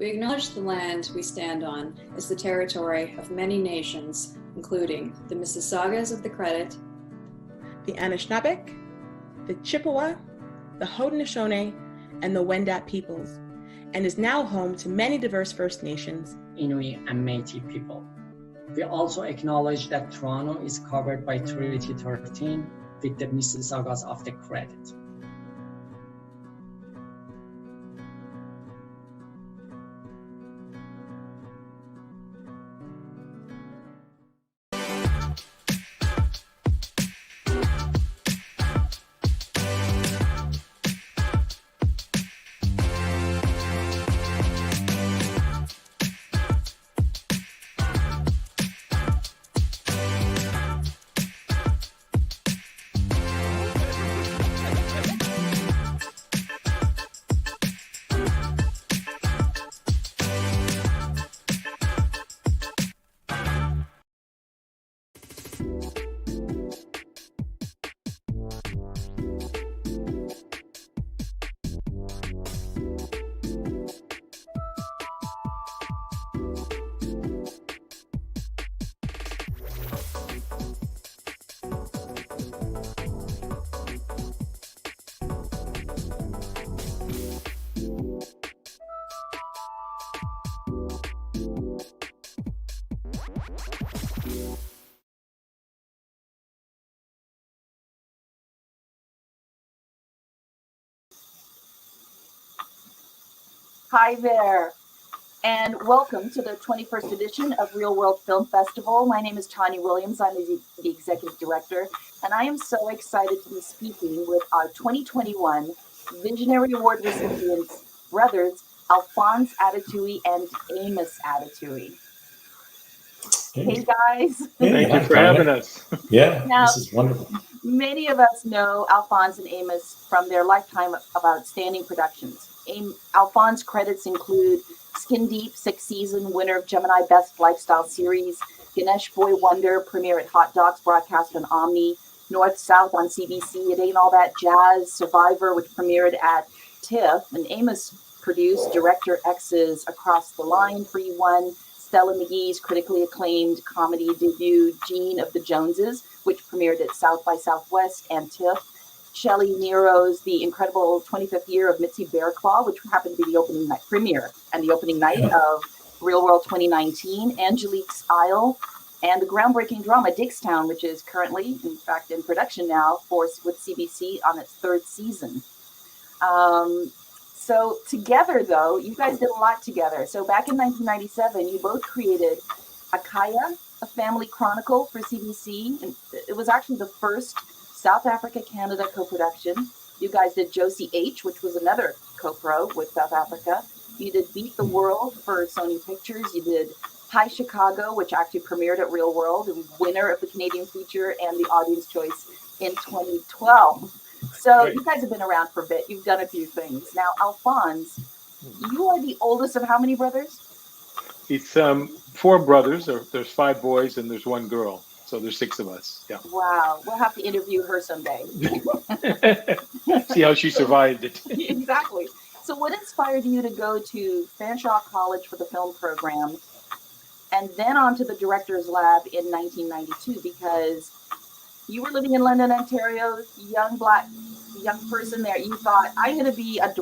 We acknowledge the land we stand on as the territory of many nations, including the Mississaugas of the Credit, the Anishinaabe, the Chippewa, the Haudenosaunee, and the Wendat peoples, and is now home to many diverse First Nations, Inuit, and Métis people. We also acknowledge that Toronto is covered by Treaty 13 with the Mississaugas of the Credit. Hi there, and welcome to the 21st edition of Real World Film Festival. My name is Tanya Williams. I'm the executive director, and I am so excited to be speaking with our 2021 Visionary Award recipients, brothers Alfons Adetuyi and Amos Adetuyi. Hey guys. Hey, Thank you for having us. Yeah, Now, this is wonderful. Many of us know Alfons and Amos from their lifetime of outstanding productions. Alfons' credits include Skin Deep, 6th season winner of Gemini Best Lifestyle Series, Ganesh Boy Wonder, premiere at Hot Docs, broadcast on Omni, North South on CBC, It Ain't All That Jazz, Survivor, which premiered at TIFF, and Amos produced Director X's Across the Line, Free One, Stella McGee's critically acclaimed comedy debut, Gene of the Joneses, which premiered at South by Southwest and TIFF. Shelley Nero's The Incredible 25th Year of Mitzi Bearclaw, which happened to be the opening night premiere and the opening night of Real World 2019. Angelique's Isle, and the groundbreaking drama Dickstown, which is currently, in fact, in production now with CBC on its 3rd season. So together, though, you guys did a lot together. So back in 1997, you both created Akaya, a family chronicle for CBC. And it was actually the first South Africa-Canada co-production. You guys did Josie H., which was another co-pro with South Africa. You did Beat the World for Sony Pictures. You did Hi Chicago, which actually premiered at Real World, and winner of the Canadian feature and the Audience Choice in 2012. So you guys have been around for a bit. You've done a few things. Now, Alfons, you are the oldest of how many brothers? It's 4 brothers. There's 5 boys and there's 1 girl. So there's 6 of us. Yeah. Wow. We'll have to interview her someday. See how she survived it. Exactly. So what inspired you to go to Fanshawe College for the film program and then on to the director's lab in 1992? Because you were living in London, Ontario, young person there. You thought, I'm going to be a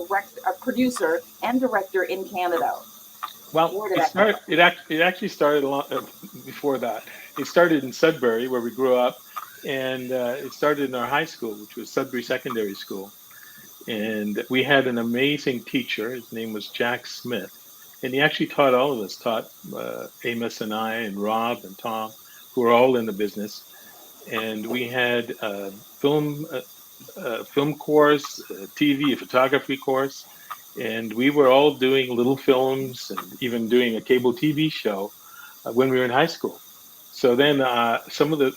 producer and director in Canada. Well, it actually started a lot before that. It started in Sudbury, where we grew up, and it started in our high school, which was Sudbury Secondary School. And we had an amazing teacher. His name was Jack Smith, and he actually taught all of us, taught Amos and I and Rob and Tom, who were all in the business. And we had a film course, a TV, a photography course, and we were all doing little films and even doing a cable TV show when we were in high school. So then some of the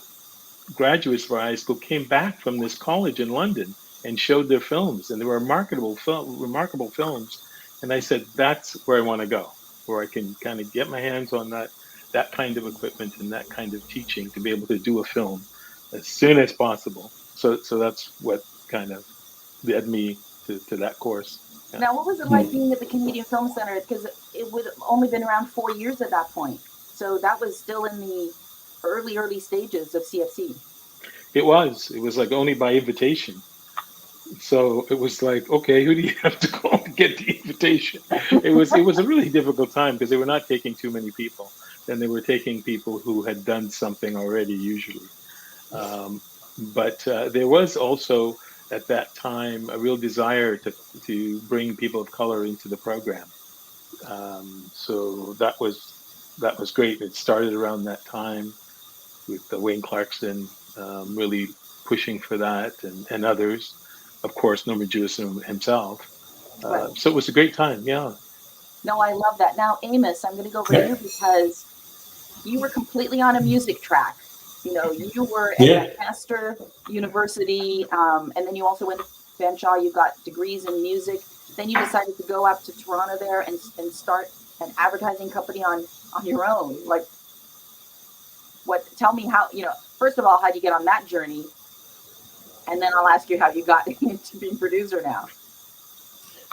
graduates of our high school came back from this college in London and showed their films, and they were remarkable films. And I said, that's where I want to go, where I can kind of get my hands on that kind of equipment and that kind of teaching to be able to do a film as soon as possible. So that's what kind of led me to that course. Yeah. Now, what was it like being at the Canadian Film Centre? Because it would have only been around 4 years at that point. So that was still in the early stages of CFC. It was like only by invitation. So it was like, okay, who do you have to call to get the invitation? It was a really difficult time because they were not taking too many people, and they were taking people who had done something already usually. But there was also at that time a real desire to bring people of color into the program. So that was great. It started around that time with Wayne Clarkson really pushing for that, and others. Of course, Norman Jewison himself. Right. So it was a great time. Yeah. No, I love that. Now, Amos, I'm going to go over to you because you were completely on a music track. You know, you were at McMaster University, and then you also went to Fanshawe. You got degrees in music. Then you decided to go up to Toronto there and start an advertising company on your own. Like, tell me how, first of all, how'd you get on that journey? And then I'll ask you how you got into being producer now.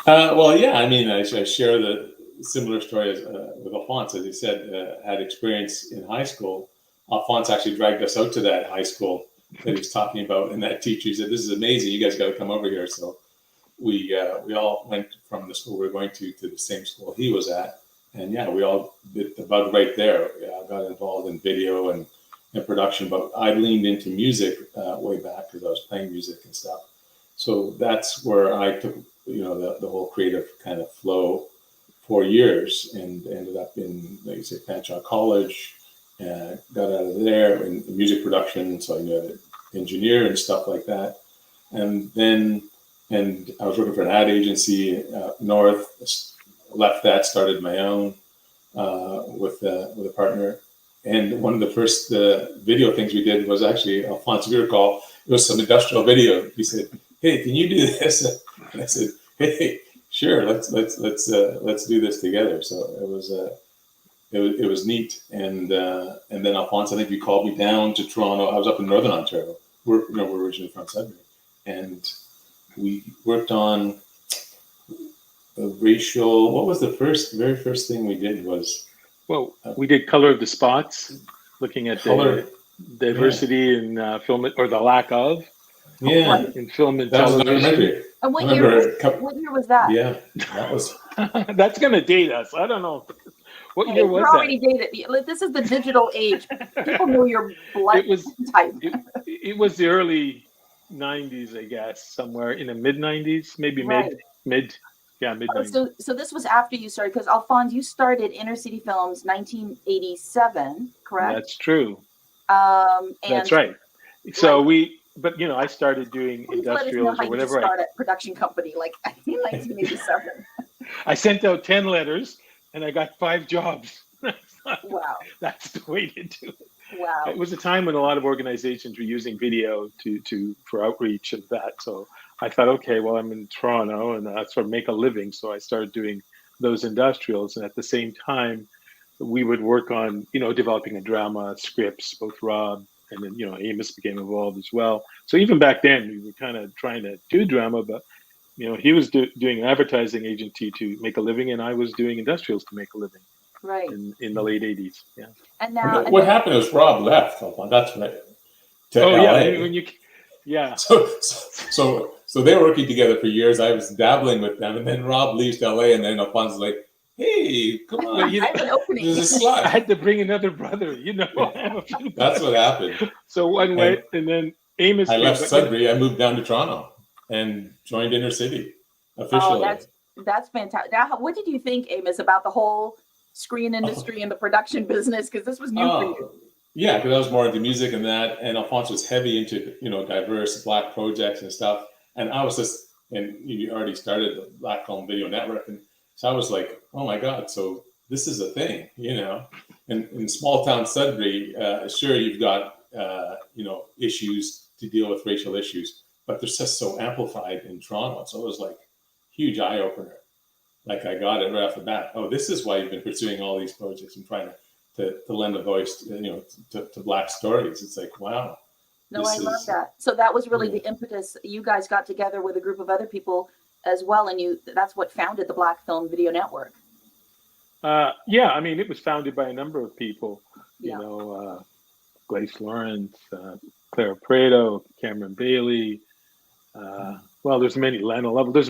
Well, yeah, I mean, I share the similar story with Alfons. As he said, had experience in high school. Alfons actually dragged us out to that high school that he's talking about, and that teacher said, "This is amazing. You guys got to come over here." So we all went from the school we were going to the same school he was at, and yeah, we all bit the bug right there. Got involved in video and production, but I leaned into music way back because I was playing music and stuff. So that's where I took the whole creative kind of flow 4 years, and ended up in, like you say, Fanshawe College. Got out of there in music production, so I knew how to engineer and stuff like that. And I was working for an ad agency north. Left that, started my own with a partner. And one of the first video things we did was actually Alfons, if you recall, it was some industrial video. He said, "Hey, can you do this?" And I said, "Hey, sure, let's do this together." So it was neat. And then Alfons, I think you called me down to Toronto. I was up in Northern Ontario. We're originally from Sudbury, and we worked on the racial. What was the very first thing we did was. Well, we did Color of the Spots, looking at the diversity in film, or the lack of in film and television. And what year was that? Yeah, that was. That's going to date us. I don't know. What year was that? You're already dated. This is the digital age. People know your blood type. It was the early 90s, I guess, somewhere in the mid 90s, maybe mid. Yeah, mid-90s. So this was after you started, because Alfons, you started Inner City Films 1987, correct? That's true. And that's right. So I started doing industrials or whatever. Start a production company like in 1987. I sent out 10 letters and I got 5 jobs. Wow. That's the way to do it. Wow. It was a time when a lot of organizations were using video for outreach and that. So I thought, okay, well, I'm in Toronto and that's where I make a living. So I started doing those industrials. And at the same time, we would work on, developing a drama, scripts, both Rob and then, Amos became involved as well. So even back then, we were kind of trying to do drama, but, he was doing an advertising agency to make a living, and I was doing industrials to make a living. Right. In the late 80s. Yeah. And now. What happened was Rob left. That's right. To LA. Yeah. So they were working together for years. I was dabbling with them, and then Rob leaves to LA, and then Alfons is like, "Hey, come on, I have an opening." There's a slot. I had to bring another brother. That's what happened. So one way, and then Amos. I left Sudbury. I moved down to Toronto and joined Inner City officially. Oh, that's fantastic. Now, what did you think, Amos, about the whole screen industry and the production business? Because this was new for you. Yeah, because I was more into music and that, and Alfons was heavy into diverse Black projects and stuff, and I was and you already started the Black Film Video Network, and so I was like, oh my God, so this is a thing, And in small town Sudbury, sure you've got issues to deal with, racial issues, but they're just so amplified in Toronto, so it was like huge eye opener. Like I got it right off the bat. Oh, this is why you've been pursuing all these projects and trying to lend a voice, to Black stories. It's like, wow. No, I love that. So that was really the impetus. You guys got together with a group of other people as well, and that's what founded the Black Film Video Network. Yeah, I mean, it was founded by a number of people, you Yeah. know, Grace Lawrence, Clara Prado, Cameron Bailey. Well, there's many, Lana Lovell. There's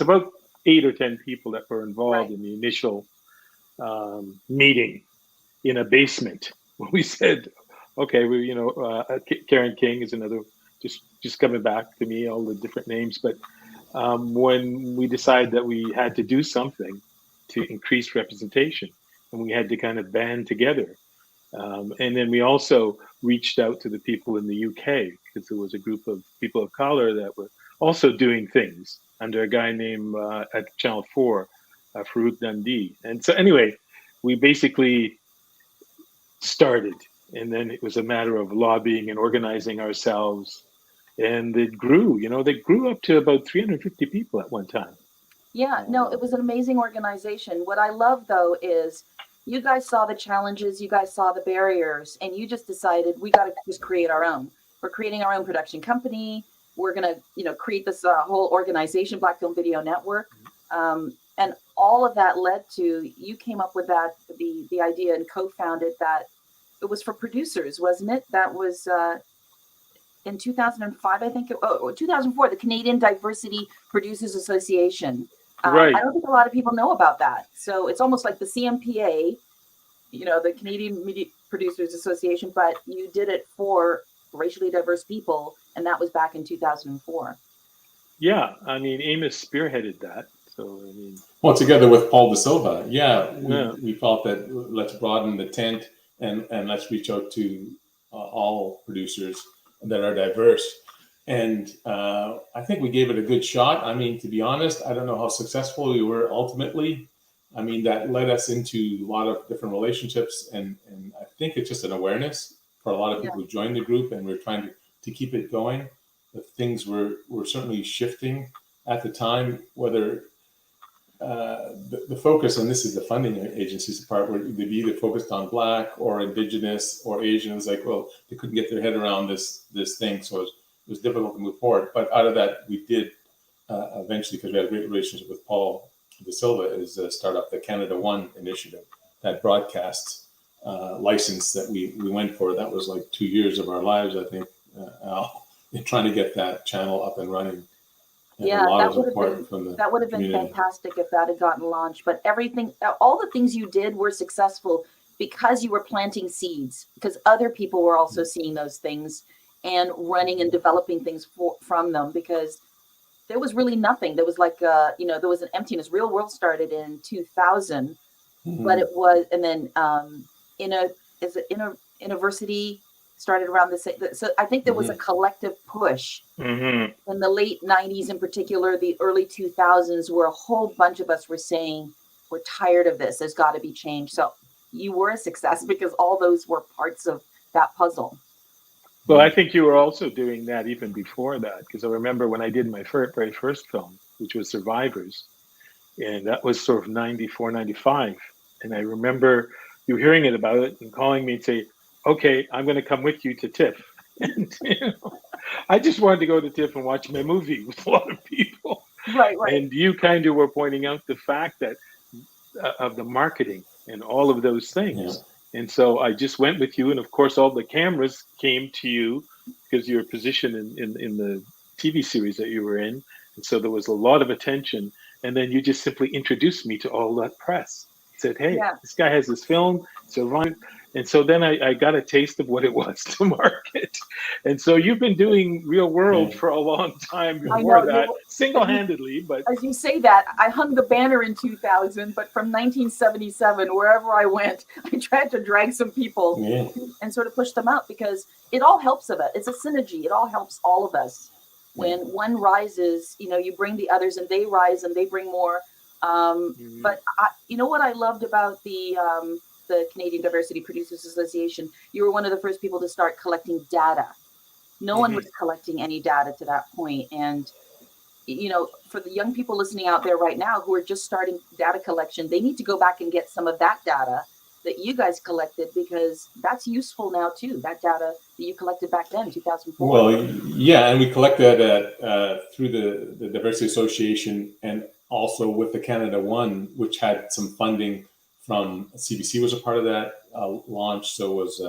about 8 or 10 people that were involved Right. in the initial meeting in a basement. When we said, okay, Karen King is another, just coming back to me, all the different names. But when we decided that we had to do something to increase representation, and we had to kind of band together. And then we also reached out to the people in the UK, because there was a group of people of color that were also doing things under a guy named at Channel 4, Farouk Dundee. And so anyway, we basically started, and then it was a matter of lobbying and organizing ourselves. And it grew, they grew up to about 350 people at one time. Yeah, no, it was an amazing organization. What I love though is you guys saw the challenges, you guys saw the barriers, and you just decided we got to just create our own. We're creating our own production company. We're gonna, create this whole organization, Black Film Video Network, and all of that led to you came up with the idea and co-founded that. It was for producers, wasn't it? That was in 2005, I think. 2004, the Canadian Diversity Producers Association. Right. I don't think a lot of people know about that. So it's almost like the CMPA, the Canadian Media Producers Association, but you did it for racially diverse people, and that was back in 2004. Yeah, I mean, Amos spearheaded that. So, I mean, well, together with Paul De Silva, we felt that let's broaden the tent and let's reach out to all producers that are diverse. And I think we gave it a good shot. I mean, to be honest, I don't know how successful we were ultimately. I mean, that led us into a lot of different relationships. And I think it's just an awareness for a lot of people who joined the group, and we're trying to keep it going. The things were certainly shifting at the time, whether the focus, and this is the funding agency's part, where they'd be either focused on Black or Indigenous or Asian. It was like, well, they couldn't get their head around this thing, so it was difficult to move forward. But out of that, we did eventually, because we had a great relationship with Paul De Silva, is start up the Canada One initiative, that broadcast license that we went for. That was like 2 years of our lives, I think, in trying to get that channel up and running. And that would have been fantastic if that had gotten launched. But all the things you did were successful because you were planting seeds, because other people were also seeing those things and running and developing things from them, because there was really nothing. There was like, there was an emptiness. Real World started in 2000, but it was, and then University started around the same. So I think there was a collective push in the late 90s, in particular, the early 2000s, where a whole bunch of us were saying, we're tired of this. There's got to be change. So you were a success because all those were parts of that puzzle. Well, I think you were also doing that even before that, because I remember when I did my very first film, which was Survivors, and that was sort of 94, 95. And I remember you hearing about it and calling me and say, okay, I'm going to come with you to TIFF. And I just wanted to go to TIFF and watch my movie with a lot of people. Right. And you kind of were pointing out the fact that of the marketing and all of those things. Yeah. And so I just went with you. And of course, all the cameras came to you because your position in the TV series that you were in. And so there was a lot of attention. And then you just simply introduced me to all that press. Said, hey, this guy has this film. So run. And so then I got a taste of what it was to market. And so you've been doing Real World for a long time before that, single-handedly. But as you say that, I hung the banner in 2000, but from 1977, wherever I went, I tried to drag some people and sort of push them out, because it all helps of it. It's a synergy. It all helps all of us. When one rises, you bring the others, and they rise and they bring more. But what I loved about the Canadian Diversity Producers Association, you were one of the first people to start collecting data. No one was collecting any data to that point. And, for the young people listening out there right now who are just starting data collection, they need to go back and get some of that data that you guys collected, because that's useful now too, that data that you collected back then, 2004. Well, yeah, and we collected that through the Diversity Association, and also with the Canada One, which had some funding from CBC was a part of that launch. So was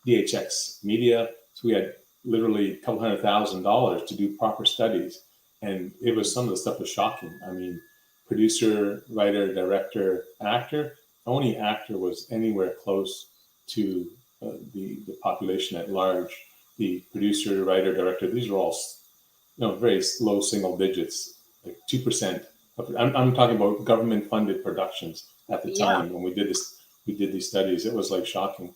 DHX Media. So we had literally a couple $100,000 to do proper studies. And it was, some of the stuff was shocking. I mean, producer, writer, director, actor, only actor was anywhere close to the population at large. The producer, writer, director, these are all, very low single digits, like 2%. I'm talking about government-funded productions at the time when we did these studies. It was like shocking.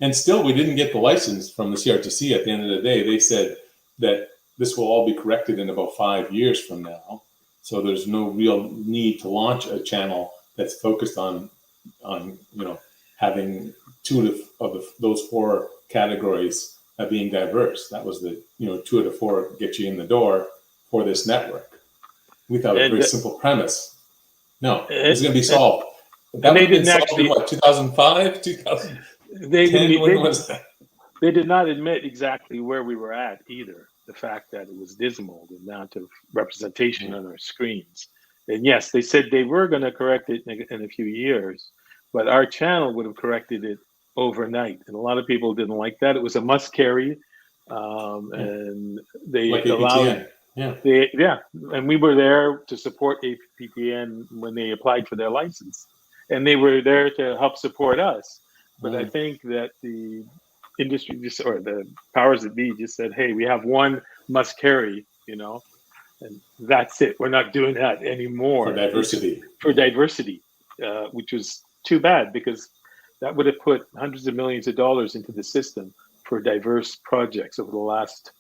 And still, we didn't get the license from the CRTC at the end of the day. They said that this will all be corrected in about 5 years from now. So there's no real need to launch a channel that's focused on having two of those four categories being diverse. That was the 2 out of 4 get you in the door for this network. We thought it was a very simple premise. No, it's going to be solved. That would have been solved in what, 2005, 2010? When was that? They did not admit exactly where we were at either. The fact that it was dismal, the amount of representation on our screens. And yes, they said they were going to correct it in a few years, but our channel would have corrected it overnight. And a lot of people didn't like that. It was a must carry. And they like allowed, and we were there to support APTN when they applied for their license. And they were there to help support us. But I think that the industry or the powers that be just said, hey, we have one must carry, and that's it. We're not doing that anymore. For diversity, which was too bad, because that would have put hundreds of millions of dollars into the system for diverse projects over the last,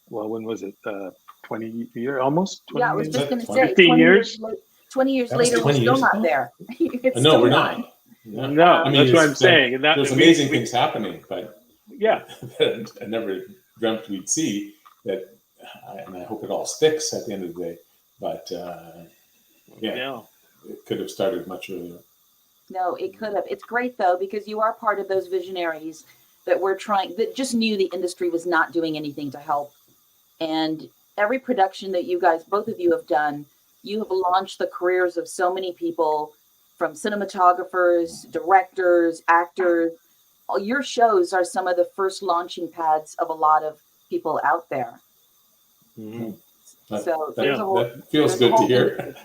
when was it? 20 years, almost? 20 I was years? just going to say, 15 years? 20 years later, we're still not there. No, we're not. No, I mean, that's what I'm saying. And there's amazing things happening, but that I never dreamt we'd see that, and I hope it all sticks at the end of the day. But it could have started much earlier. No, it could have. It's great though, because you are part of those visionaries that just knew the industry was not doing anything to help. And every production that you guys, both of you have done, you have launched the careers of so many people, from cinematographers, directors, actors. Your shows are some of the first launching pads of a lot of people out there. Mm-hmm. That feels good to hear.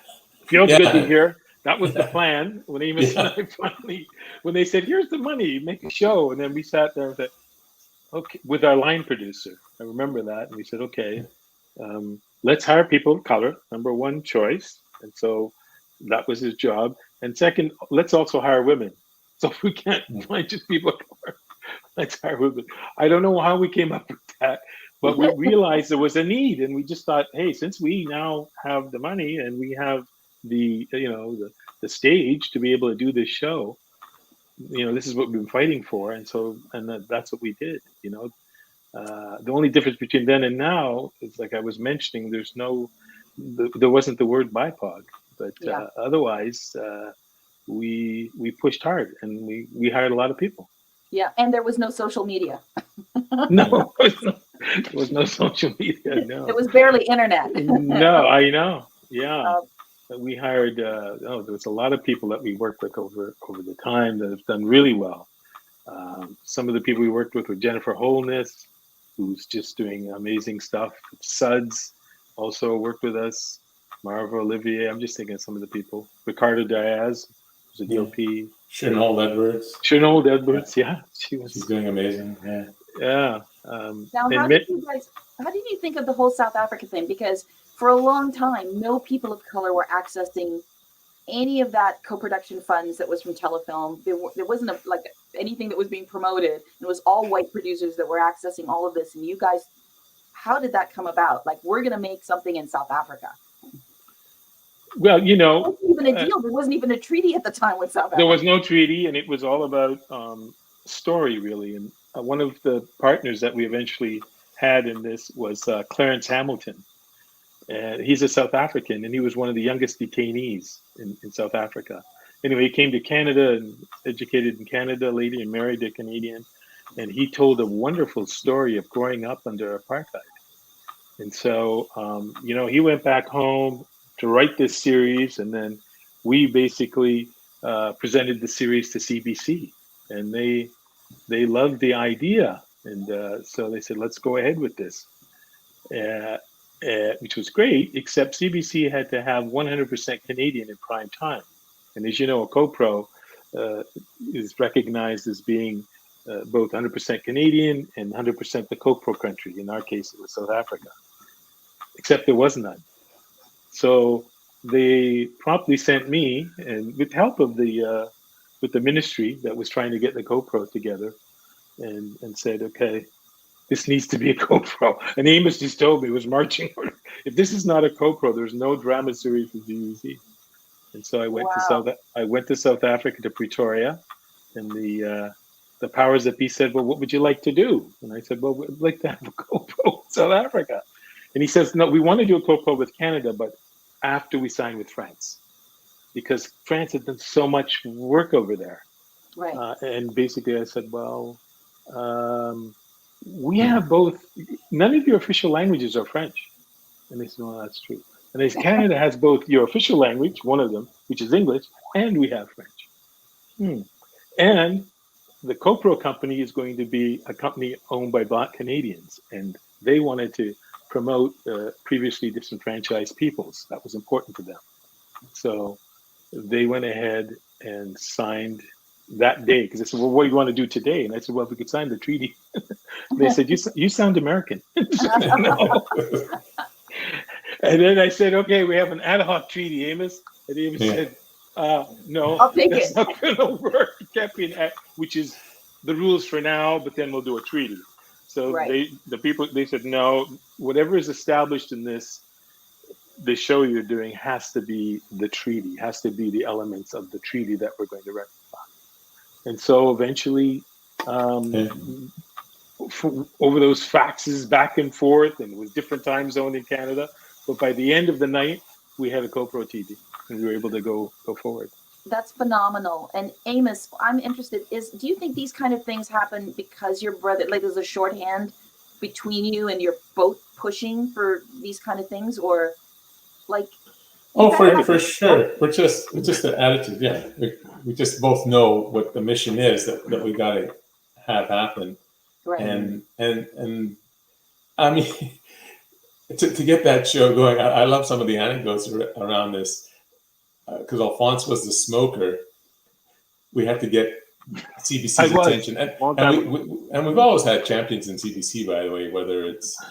Feels good to hear. That was the plan when Amos and I finally, when they said, here's the money, make a show. And then we sat there and said, okay, with our line producer. I remember that. And we said, okay, let's hire people of color, number one choice. And so that was his job. And second, let's also hire women. So if we can't find just people of color, let's hire women. I don't know how we came up with that, but we realized there was a need. And we just thought, hey, since we now have the money and we have the stage to be able to do this show, this is what we've been fighting for, and that's what we did. The only difference between then and now is, like I was mentioning, there wasn't the word BIPOC, but otherwise we pushed hard and we hired a lot of people. Yeah, and there was no social media. No, there was no social media. No, it was barely internet. No, I know. Yeah. We hired, there was a lot of people that we worked with over the time that have done really well. Some of the people we worked with were Jennifer Holness, who's just doing amazing stuff. Suds also worked with us. Marva Olivier, I'm just thinking of some of the people. Ricardo Diaz, who's a DOP. Chernold Edwards, she's doing amazing. Yeah. Now, how did you think of the whole South Africa thing? Because for a long time, no people of color were accessing any of that co-production funds that was from Telefilm. There wasn't anything that was being promoted. It was all white producers that were accessing all of this. And you guys, how did that come about? Like, we're going to make something in South Africa. Well, there wasn't even a deal. There wasn't even a treaty at the time with South Africa. There was no treaty, and it was all about story, really. And one of the partners that we eventually had in this was Clarence Hamilton. He's a South African, and he was one of the youngest detainees in South Africa. Anyway, he came to Canada and educated in Canada later and married a Canadian. And he told a wonderful story of growing up under apartheid. And so, he went back home to write this series. And then we basically presented the series to CBC, and they loved the idea, and so they said, let's go ahead with this, which was great, except CBC had to have 100% Canadian in prime time. And as you know, a co-pro is recognized as being both 100% Canadian and 100% the co-pro country. In our case, it was South Africa, except there was none. So they promptly sent me, and with help of the ministry that was trying to get the co-pro together, and said, okay, this needs to be a co-pro. And Amos just told me, it was marching order. If this is not a co-pro, there's no drama series for GEC. And so I went to South Africa, to Pretoria, and the powers that be said, well, what would you like to do? And I said, well, we'd like to have a co-pro in South Africa. And he says, no, we want to do a co-pro with Canada, but after we sign with France, because France has done so much work over there. Right. And basically I said, well, we have both. None of your official languages are French. And they said, well, that's true. And they said, Canada has both your official language, one of them, which is English, and we have French. And the co-pro company is going to be a company owned by Black Canadians, and they wanted to promote previously disenfranchised peoples. That was important to them. So they went ahead and signed that day, because they said, well, what do you want to do today? And I said, well, we could sign the treaty. They said, you sound American. No. And then I said, okay, we have an ad hoc treaty, Amos. And Amos said, no, I'll take that's it. not going to work. It can't be which is the rules for now, but then we'll do a treaty. So Right. they said, no, whatever is established in this, the show you're doing has to be the treaty, has to be the elements of the treaty that we're going to rectify. And so eventually, over those faxes back and forth, and it was different time zone in Canada, but by the end of the night, we had a co-pro TV, and we were able to go forward. That's phenomenal. And Amos, I'm interested, do you think these kind of things happen because your brother, like there's a shorthand between you and you're both pushing for these kind of things, or like? Oh, for sure. We're just the attitude. Yeah, we just both know what the mission is that we got to have happen. Right. And I mean, to get that show going, I love some of the anecdotes around this, because Alfons was the smoker. We had to get CBC's attention, and we've always had champions in CBC, by the way, whether it's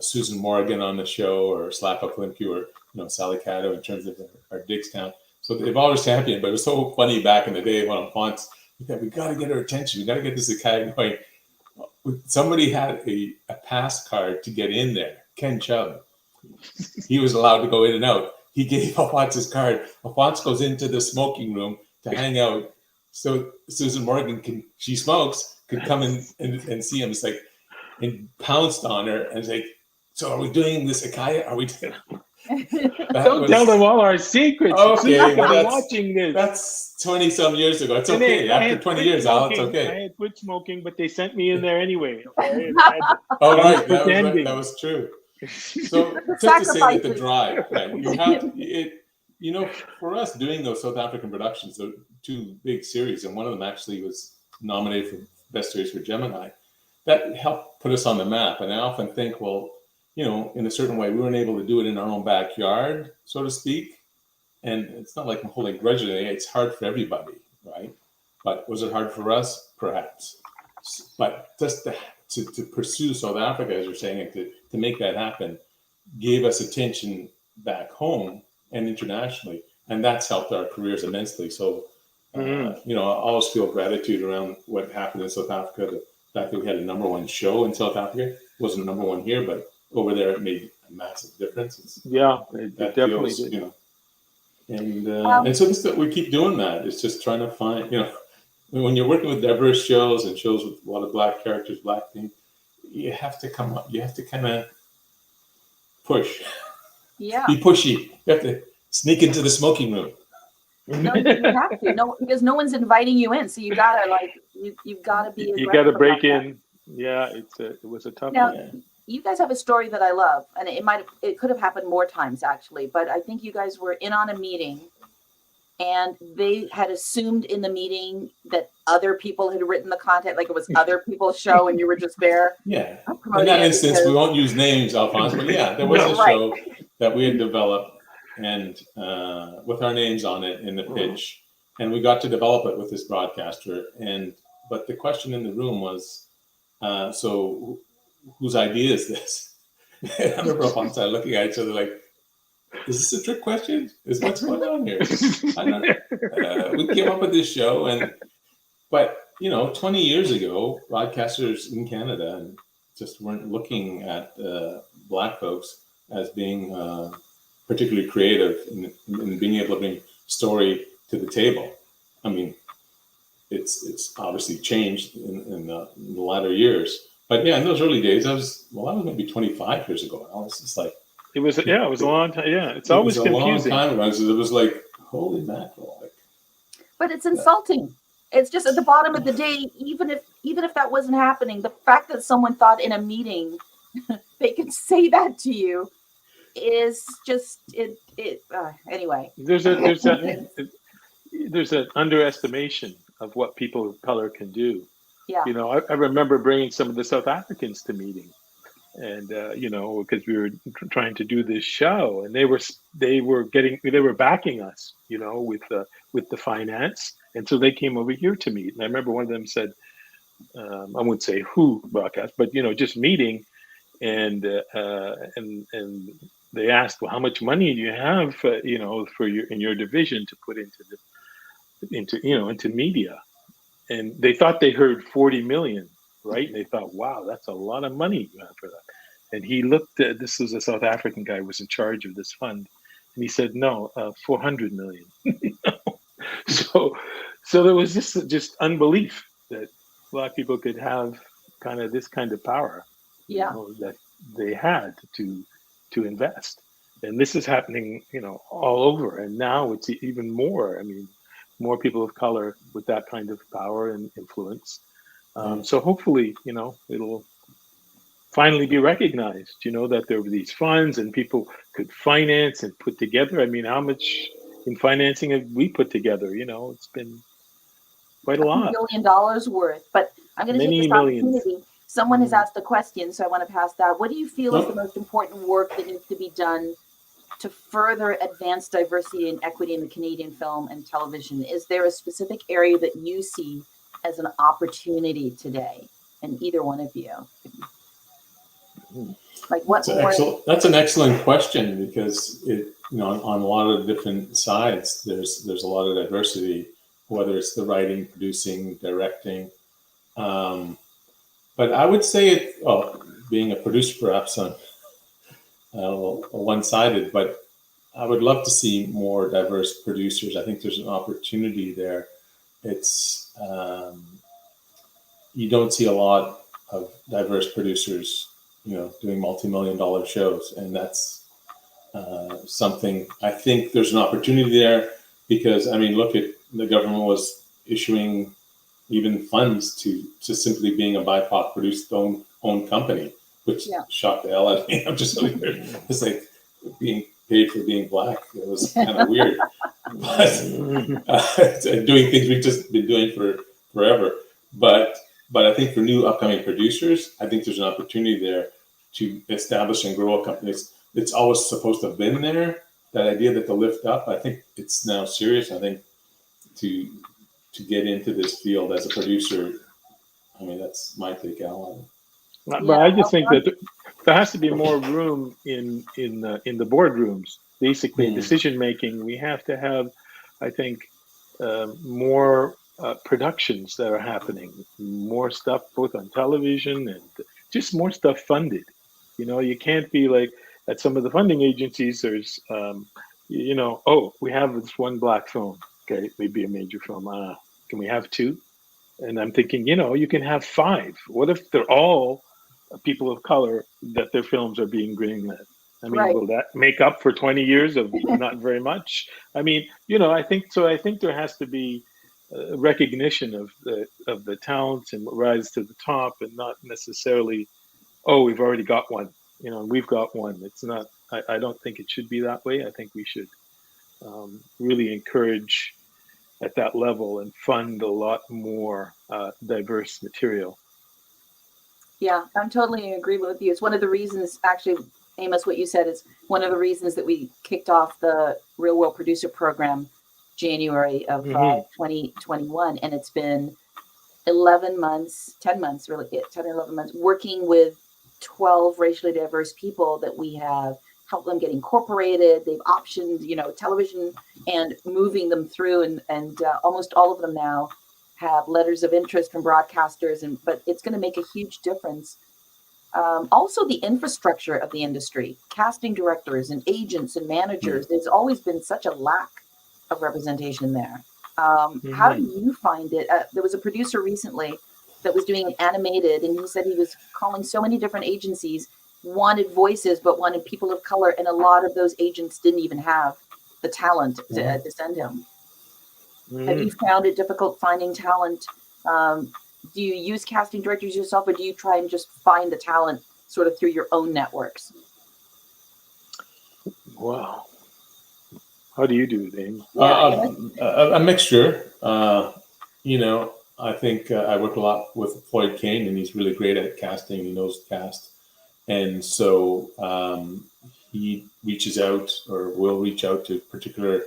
Susan Morgan on the show, or Slap Up Limpy, or Sally Cato in terms of our digs count. So they've always championed, but it was so funny back in the day when Alfons, we got to get her attention. We got to get this guy going. Somebody had a pass card to get in there. Ken Chubb. He was allowed to go in and out. He gave Alfons his card. Alfons goes into the smoking room to hang out. So Susan Morgan, she smokes, could come in and see him. It's like, and pounced on her and like, so are we doing this Akaya? Are we doing? Don't tell them all our secrets. Okay, well, watching this. That's 20-some years ago. It's okay. After 20 years, Al, it's okay. I had quit smoking, but they sent me in there anyway. Okay? Oh, right. That was true. So just to say that the drive, right? You have to, for us doing those South African productions, the two big series, and one of them actually was nominated for Best Series for Gemini, that helped put us on the map. And I often think, well, in a certain way, we weren't able to do it in our own backyard, so to speak. And it's not like I'm holding grudge today. It's hard for everybody, right? But was it hard for us? Perhaps. But just to pursue South Africa, as you're saying, and to make that happen, gave us attention back home and internationally. And that's helped our careers immensely. So, I always feel gratitude around what happened in South Africa. The fact that we had a #1 show in South Africa, wasn't #1 here, but over there it made a massive difference. It definitely did. And so we keep doing that. It's just trying to find, when you're working with diverse shows and shows with a lot of Black characters, Black themes, you have to come up. You have to kind of push. Yeah. Be pushy. You have to sneak into the smoking room. No, you have to. No, because no one's inviting you in, so you gotta you've gotta be. You gotta break in. Yeah, it was a tough one. Now, you guys have a story that I love, and it could have happened more times actually, but I think you guys were in on a meeting, and they had assumed in the meeting that other people had written the content, like it was other people's show and you were just there. Yeah. In that instance, we won't use names, Alfons, but yeah, there was a show that we had developed and with our names on it in the pitch, and we got to develop it with this broadcaster. But the question in the room was, so whose idea is this? And I remember Alfons and I looking at each other like, is this a trick question? Is what's going on here? I don't know. We came up with this show, but 20 years ago, broadcasters in Canada just weren't looking at Black folks as being particularly creative in being able to bring story to the table. I mean, it's obviously changed in the latter years, but yeah, in those early days, that was maybe 25 years ago. I was just like, it was a long time. Yeah, it's always confusing. A long time ago. So it was like, holy mackerel! But it's insulting. It's just at the bottom of the day, even if that wasn't happening, the fact that someone thought in a meeting they could say that to you is just anyway. There's an underestimation of what people of color can do. Yeah. I remember bringing some of the South Africans to meetings, and because we were trying to do this show, and they were backing us, with the finance, and so they came over here to meet. And I remember one of them said, I wouldn't say who broadcast, but just meeting, and they asked, well, how much money do you have, for your division to put into media, and they thought they heard 40 million. Right? And they thought, wow, that's a lot of money you have for that. And he looked at, this was a South African guy who was in charge of this fund. And he said, no, 400 million. So there was just unbelief that Black people could have this kind of power, that they had to invest. And this is happening, all over. And now it's even more. I mean, more people of color with that kind of power and influence. So hopefully, it'll finally be recognized, that there were these funds and people could finance and put together. I mean, how much in financing have we put together? It's been quite a lot. $1 billion worth. But I'm going to take this opportunity. Someone has asked a question, so I want to pass that. What do you feel is the most important work that needs to be done to further advance diversity and equity in the Canadian film and television? Is there a specific area that you see as an opportunity today? And either one of you, like what? That's an excellent question, because on a lot of different sides, there's a lot of diversity, whether it's the writing, producing, directing. But I would say being a producer, perhaps on one-sided, but I would love to see more diverse producers. I think there's an opportunity there. It's you don't see a lot of diverse producers, doing multi-million-dollar shows, and that's something. I think there's an opportunity there, because look at the government was issuing even funds to simply being a BIPOC produced own company, which shocked the hell out of me. I'm just like, it's like being paid for being Black. It was kind of weird, but doing things we've just been doing for forever. But I think for new upcoming producers, I think there's an opportunity there to establish and grow a company. It's always supposed to have been there, that idea that to lift up. I think it's now serious. I think to get into this field as a producer, that's my take, Alan. But I just think that there has to be more room in the boardrooms. Basically, in decision making, we have to have, I think, more productions that are happening, more stuff both on television and just more stuff funded. You can't be like at some of the funding agencies. There's, we have this one Black film. Okay, maybe a major film. Can we have 2? And I'm thinking, you can have 5. What if they're all people of color that their films are being greenlit? Will that make up for 20 years of not very much? I think so. I think there has to be recognition of the talents and what rises to the top, and not necessarily, we've already got one. We've got one. It's not. I don't think it should be that way. I think we should really encourage at that level and fund a lot more diverse material. Yeah, I'm totally in agreement with you. It's one of the reasons, actually, Amos, what you said is one of the reasons that we kicked off the Real World Producer Program January of 2021. And it's been 11 months, 10 months, really, 10 or 11 months, working with 12 racially diverse people that we have helped them get incorporated. They've optioned, television, and moving them through. And almost all of them now have letters of interest from broadcasters, but it's going to make a huge difference. Also, the infrastructure of the industry, casting directors and agents and managers, there's always been such a lack of representation there. How do you find it? There was a producer recently that was doing animated, and he said he was calling so many different agencies, wanted voices, but wanted people of color, and a lot of those agents didn't even have the talent to send him. Have you found it difficult finding talent? Do you use casting directors yourself, or do you try and just find the talent sort of through your own networks? Wow. How do you do it, Amy? A mixture. I think I work a lot with Floyd Kane, and he's really great at casting. He knows cast. And so he reaches out, or will reach out to particular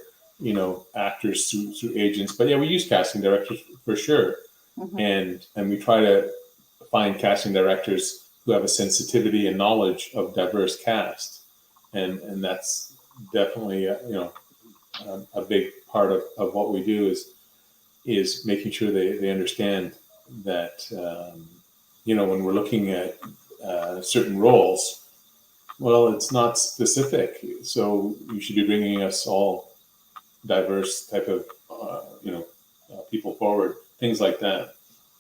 actors through agents. But yeah, we use casting directors for sure. And we try to find casting directors who have a sensitivity and knowledge of diverse cast. And that's definitely a big part of what we do is making sure they understand that when we're looking at certain roles, well, it's not specific. So you should be bringing us all diverse type of people forward, things like that.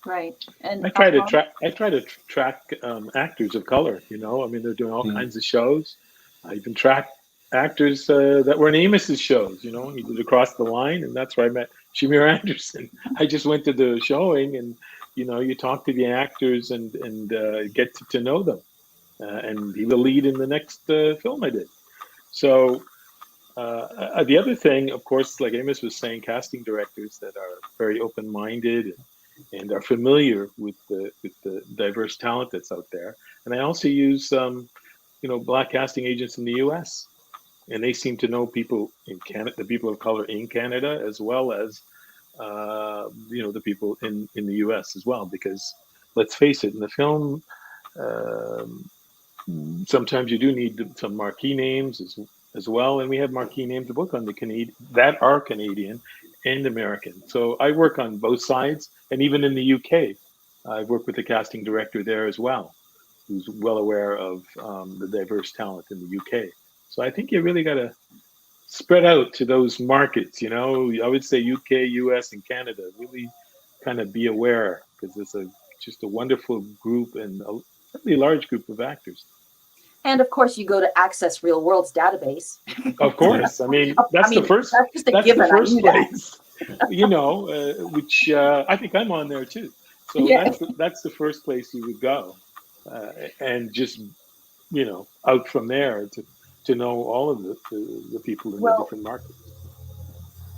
Right. And I try to track actors of color. They're doing all kinds of shows. I even track actors that were in Amos's shows. He did Across the Line, and that's where I met Shamir Anderson. I just went to the showing, and you talk to the actors and get to know them. And he will lead in the next film I did. So the other thing, of course, like Amos was saying, casting directors that are very open-minded and are familiar with the diverse talent that's out there. And I also use Black casting agents in the U.S. and they seem to know people in Canada, the people of color in Canada, as well as the people in the U.S. as well. Because let's face it, in the film, sometimes you do need some marquee names as well, and we have marquee names to book on the that are Canadian and American. So I work on both sides, and even in the UK, I've worked with the casting director there as well, who's well aware of the diverse talent in the UK. So I think you really got to spread out to those markets. I would say UK, US, and Canada. Really kind of be aware, because it's just a wonderful group and a really large group of actors. And of course, you go to Access Real World's database. Of course, that's the first. That's just a given. The first place, which I think I'm on there too. So that's the first place you would go, and just out from there to know all of the people in the different markets.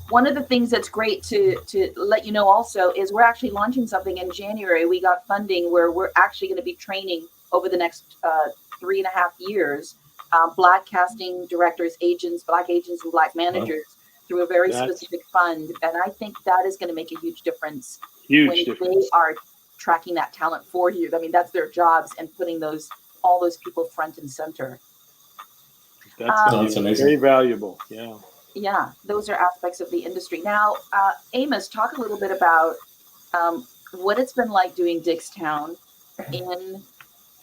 One of the things that's great to let you know also is we're actually launching something in January. We got funding where we're actually going to be training over the next 3.5 years, Black casting directors, agents, Black agents, and Black managers through a very specific fund. And I think that is going to make a huge difference when they are tracking that talent for you. That's their jobs, and putting all those people front and center. That's amazing. Very valuable. Yeah. Yeah, those are aspects of the industry. Now, Amos, talk a little bit about what it's been like doing Dickstown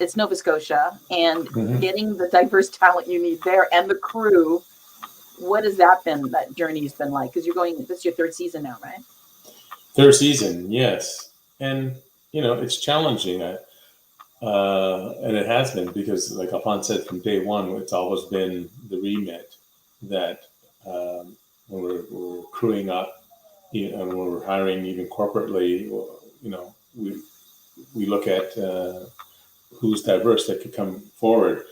it's Nova Scotia, and getting the diverse talent you need there and the crew. What has that journey's been like? Because this is your third season now, right? Third season, yes. And, it's challenging. And it has been, because like Alfons said, from day one, it's always been the remit that when we're crewing up, and when we're hiring even corporately, we look at who's diverse that could come forward.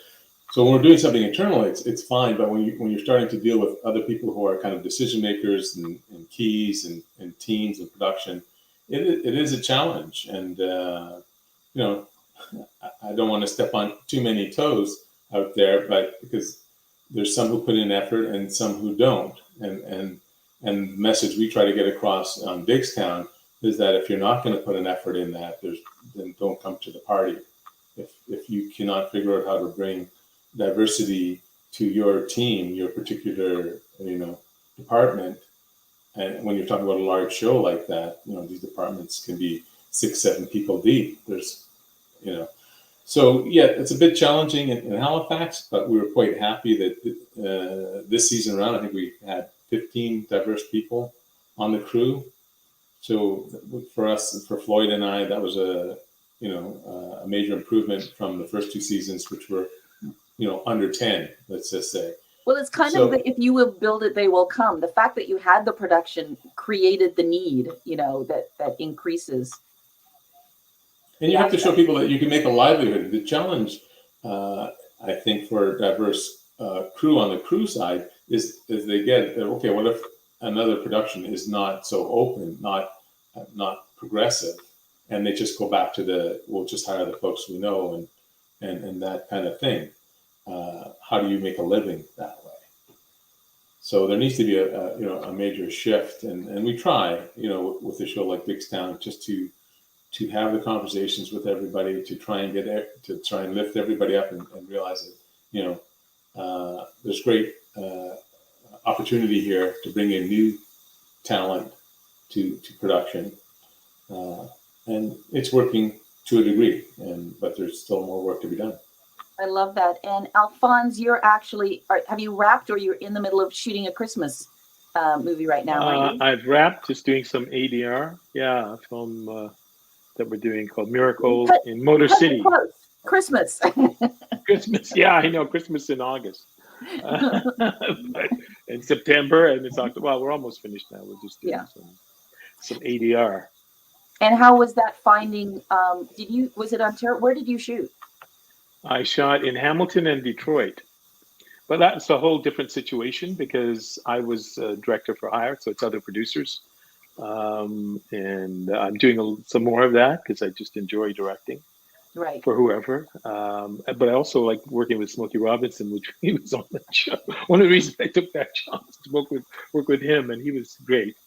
So when we're doing something internal, it's fine. But when you're starting to deal with other people who are kind of decision makers and keys and teams and production, it is a challenge. And I don't want to step on too many toes out there, but because there's some who put in effort and some who don't. And the message we try to get across on Digstown is that if you're not going to put an effort in that, then don't come to the party. If you cannot figure out how to bring diversity to your team, your particular department, and when you're talking about a large show like that, these departments can be 6-7 people deep. There's so yeah, it's a bit challenging in Halifax, but we were quite happy that this season around, I think we had 15 diverse people on the crew. So for us, for Floyd and I, that was a major improvement from the first 2 seasons, which were under 10, let's just say. Well, it's kind of the, if you will build it, they will come. The fact that you had the production created the need, that increases. And you have to show people that you can make a livelihood. The challenge, I think, for diverse crew on the crew side is they get, okay, what if another production is not so open, not progressive, and they just go back to we'll just hire the folks we know and that kind of thing. How do you make a living that way? So there needs to be a major shift, and we try, with a show like Digstown, just to have the conversations with everybody, to try and lift everybody up and realize that there's great opportunity here to bring in new talent to production, and it's working to a degree, but there's still more work to be done. I love that. And Alfons, you're actually, have you wrapped, or you're in the middle of shooting a Christmas movie right now? I've wrapped, just doing some ADR, film that we're doing called Miracle in Motor City. Christmas. Christmas, yeah, I know, Christmas in August. But in September, and it's October. Well, we're almost finished now. We're just doing some ADR. And how was that finding? Was it Ontario? Where did you shoot? I shot in Hamilton and Detroit, but that's a whole different situation because I was director for hire, so it's other producers, and I'm doing some more of that because I just enjoy directing, right, for whoever. But I also like working with Smokey Robinson, which he was on that show. One of the reasons I took that job was to work with him, and he was great.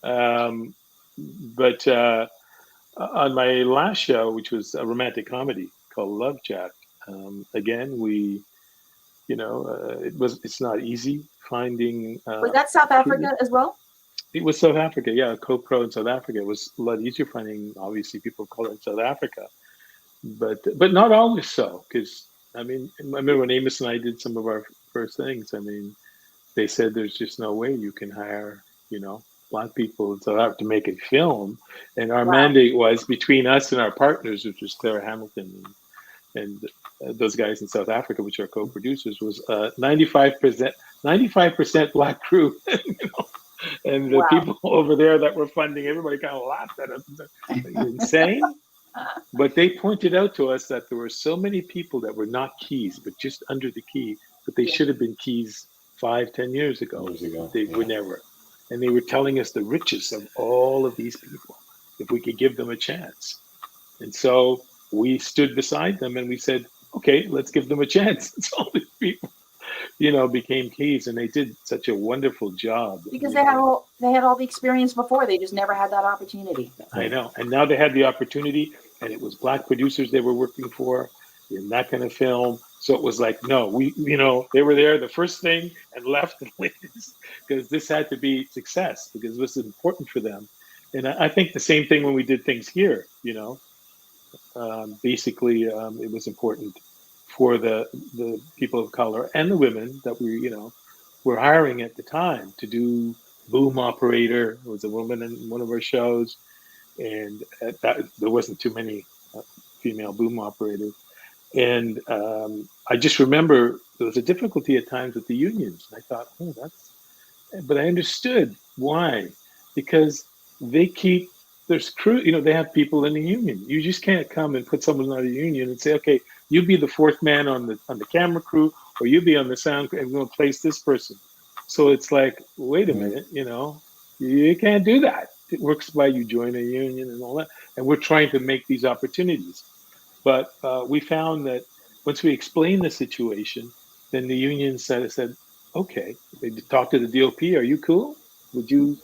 But on my last show, which was a romantic comedy called Love Chat, again, we, it's not easy finding. Was that South Africa as well? It was South Africa, yeah. Co-pro in South Africa. It was a lot easier finding, obviously, people of color in South Africa, but not always so. Because I remember when Amos and I did some of our first things. They said there's just no way you can hire, Black people in South Africa to make a film, and our mandate was between us and our partners, which was Clara Hamilton and those guys in South Africa, which are co-producers, was 95% Black crew, and the people over there that were funding, everybody kind of laughed at us. Insane. But they pointed out to us that there were so many people that were not keys, but just under the key, but they should have been keys 5-10 years ago. They were never. And they were telling us the riches of all of these people, if we could give them a chance. And so we stood beside them and we said, okay, let's give them a chance. And so all these people, became keys, and they did such a wonderful job. Because they had all the experience before. They just never had that opportunity. I know. And now they had the opportunity, and it was Black producers they were working for in that kind of film. So it was like, no, they were there the first thing and left because this had to be success, because this was important for them. And I think the same thing when we did things here, basically it was important for the people of color and the women that we, were hiring at the time to do boom operator. It was a woman in one of our shows, and there wasn't too many female boom operators. And I just remember there was a difficulty at times with the unions. I thought, but I understood why, because there's crew, they have people in the union. You just can't come and put someone out of the union and say, okay, you be the fourth man on the camera crew, or you be on the sound crew, and we're going to place this person. So it's like, wait a minute, you can't do that. It works by you join a union and all that. And we're trying to make these opportunities. But we found that once we explained the situation, then the union said, okay, they talked to the DOP, are you cool? Would you,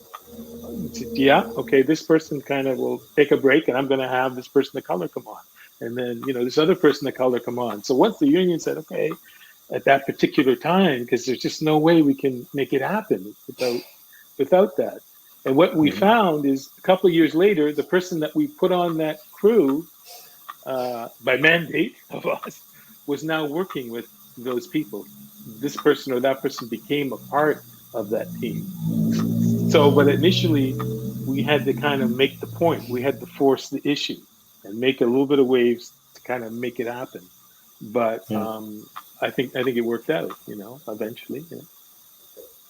yeah, okay, this person kind of will take a break and I'm going to have this person of color come on. And then, this other person of color come on. So once the union said, okay, at that particular time, because there's just no way we can make it happen without that. And what we found is a couple of years later, the person that we put on that crew by mandate of us was now working with those people. This person or that person became a part of that team. So, but initially we had to kind of make the point. We had to force the issue and make a little bit of waves to kind of make it happen. But I think it worked out, eventually. Yeah.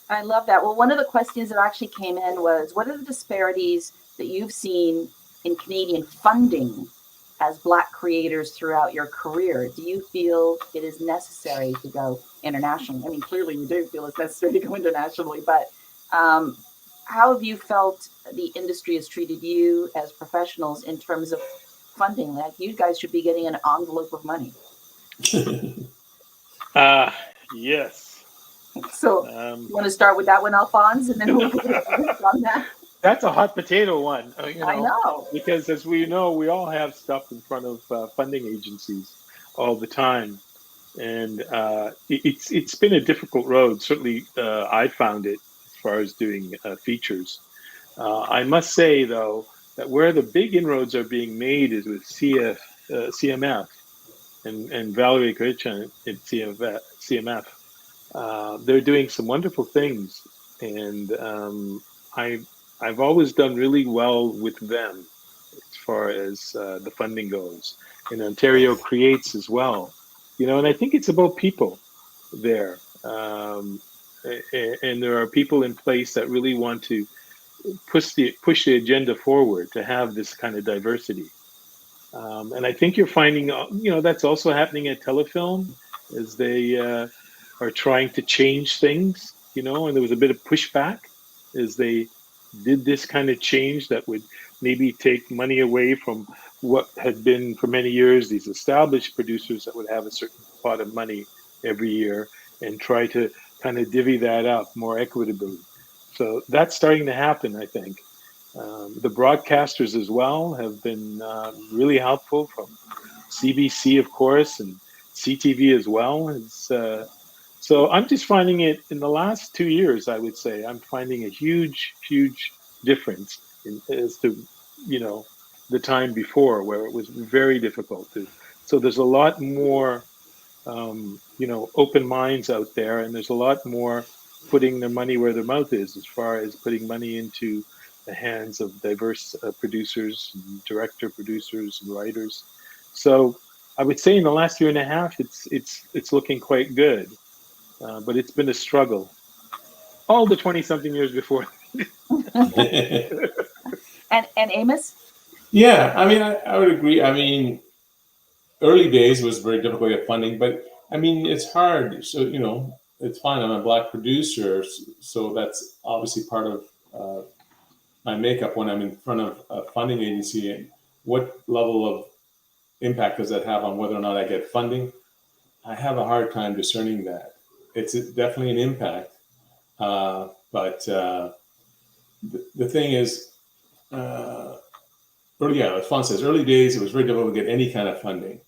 I love that. Well, one of the questions that actually came in was, what are the disparities that you've seen in Canadian funding as Black creators throughout your career? Do you feel it is necessary to go internationally? I mean, clearly you do feel it's necessary to go internationally, but how have you felt the industry has treated you as professionals in terms of funding? Like, you guys should be getting an envelope of money. Yes. So you want to start with that one, Alfons, and then we'll get on that? That's a hot potato one. I know. Because as we know, we all have stuff in front of funding agencies all the time. And it's been a difficult road. Certainly, I found it as far as doing features. I must say, though, that where the big inroads are being made is with CMF and Valerie Krichan at CMF. They're doing some wonderful things, and I've always done really well with them as far as the funding goes. And Ontario Creates as well, and I think it's about people there, and there are people in place that really want to push the agenda forward to have this kind of diversity. And I think you're finding, that's also happening at Telefilm as they are trying to change things, and there was a bit of pushback as they did this kind of change that would maybe take money away from what had been for many years these established producers that would have a certain pot of money every year and try to kind of divvy that up more equitably. So that's starting to happen, I think. The broadcasters as well have been really helpful, from CBC, of course, and CTV as well. So I'm just finding it in the last 2 years, I would say, I'm finding a huge, huge difference as to, the time before, where it was very difficult. So there's a lot more, open minds out there, and there's a lot more putting their money where their mouth is as far as putting money into the hands of diverse producers, and director producers, and writers. So I would say in the last year and a half, it's looking quite good. But it's been a struggle. All the 20-something years before. And Amos? Yeah, I mean, I would agree. I mean, early days was very difficult to get funding, but I mean, it's hard. So, it's fine. I'm a Black producer, so that's obviously part of my makeup when I'm in front of a funding agency. And what level of impact does that have on whether or not I get funding? I have a hard time discerning that. It's definitely an impact, but the thing is, as Fon says, early days it was very difficult to get any kind of funding.